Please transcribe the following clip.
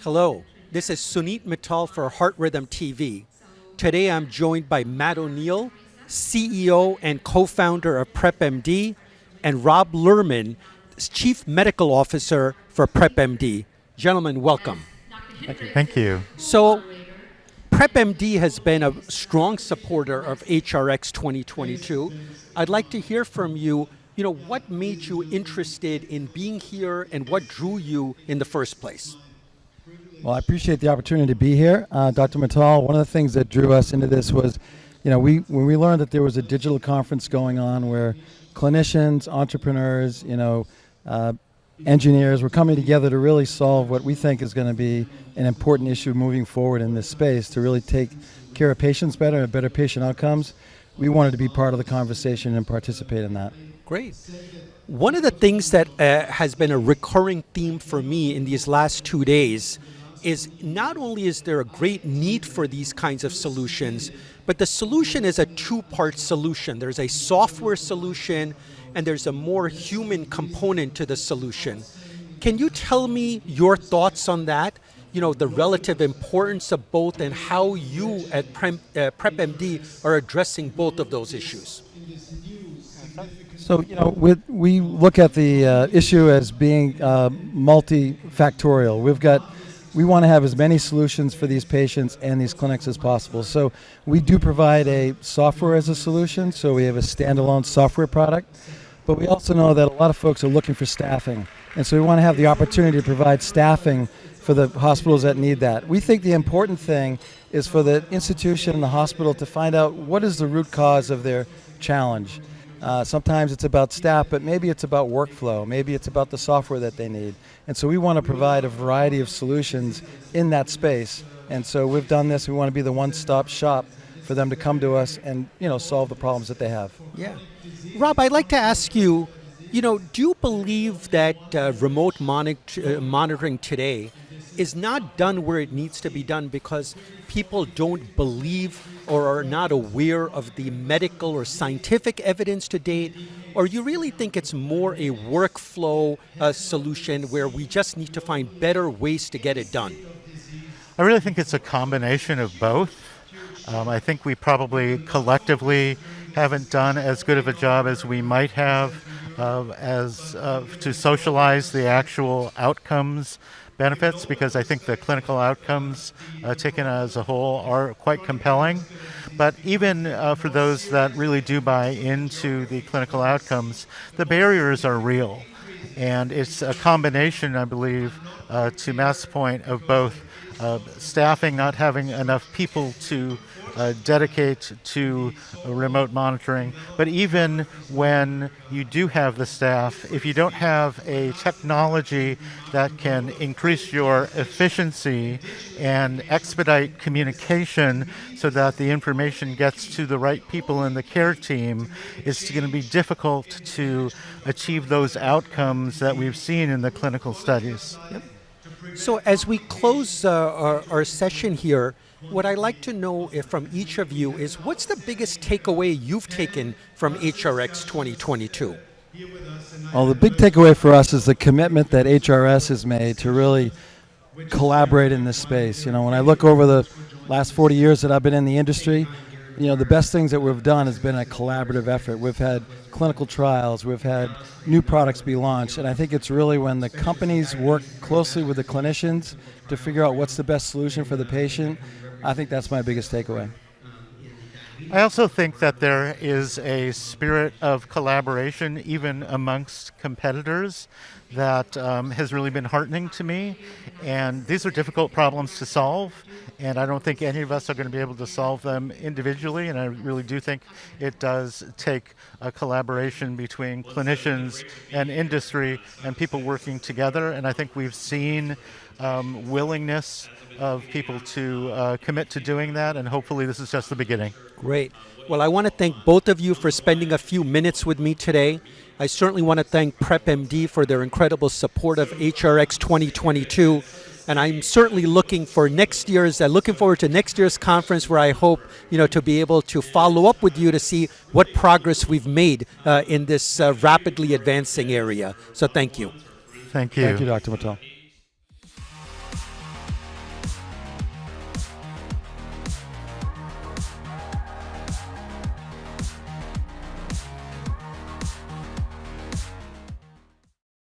Hello, this is Suneet Mittal for Heart Rhythm TV. Today I'm joined by Matt O'Neill, CEO and co-founder of PrepMD, and Rob Lerman, Chief Medical Officer for PrepMD. Gentlemen, welcome. Thank you. So, PrepMD has been a strong supporter of HRX 2022. I'd like to hear from you, what made you interested in being here and what drew you in the first place? Well, I appreciate the opportunity to be here. Dr. Mittal, one of the things that drew us into this was, when we learned that there was a digital conference going on where clinicians, entrepreneurs, engineers were coming together to really solve what we think is going to be an important issue moving forward in this space to really take care of patients better and better patient outcomes. We wanted to be part of the conversation and participate in that. Great. One of the things that has been a recurring theme for me in these last 2 days is not only is there a great need for these kinds of solutions, but the solution is a two-part solution. There's a software solution and there's a more human component to the solution. Can you tell me your thoughts on that? The relative importance of both and how you at PrepMD are addressing both of those issues. So, we look at the issue as being multifactorial. We want to have as many solutions for these patients and these clinics as possible. So we do provide a software as a solution, so we have a standalone software product. But we also know that a lot of folks are looking for staffing. And so we want to have the opportunity to provide staffing for the hospitals that need that. We think the important thing is for the institution and the hospital to find out what is the root cause of their challenge. Sometimes it's about staff, but maybe it's about workflow. Maybe it's about the software that they need. And so we want to provide a variety of solutions in that space. And so we've done this. We want to be the one-stop shop for them to come to us and, solve the problems that they have. Yeah. Rob, I'd like to ask you, do you believe that remote monitoring today is not done where it needs to be done because people don't believe or are not aware of the medical or scientific evidence to date? Or you really think it's more a workflow solution where we just need to find better ways to get it done? I really think it's a combination of both. I think we probably collectively haven't done as good of a job as we might have to socialize the actual outcomes benefits, because I think the clinical outcomes taken as a whole are quite compelling. But even for those that really do buy into the clinical outcomes, the barriers are real. And it's a combination, I believe, to Matt's point, of both staffing, not having enough people to dedicate to remote monitoring, but even when you do have the staff, if you don't have a technology that can increase your efficiency and expedite communication so that the information gets to the right people in the care team, it's going to be difficult to achieve those outcomes that we've seen in the clinical studies. Yep. So as we close our session here, what I'd like to know from each of you is what's the biggest takeaway you've taken from HRX 2022? Well, the big takeaway for us is the commitment that HRS has made to really collaborate in this space. When I look over the last 40 years that I've been in the industry, the best things that we've done has been a collaborative effort. We've had clinical trials, we've had new products be launched, and I think it's really when the companies work closely with the clinicians to figure out what's the best solution for the patient. I think that's my biggest takeaway. I also think that there is a spirit of collaboration even amongst competitors that has really been heartening to me. And these are difficult problems to solve, and I don't think any of us are going to be able to solve them individually, and I really do think it does take a collaboration between clinicians and industry and people working together, and I think we've seen willingness of people to commit to doing that, and hopefully this is just the beginning. Great. Well, I want to thank both of you for spending a few minutes with me today. I certainly want to thank PrepMD for their incredible support of HRX 2022. And I'm certainly looking forward to next year's conference, where I hope, to be able to follow up with you to see what progress we've made in this rapidly advancing area. So thank you. Thank you. Thank you, Dr. Mittal.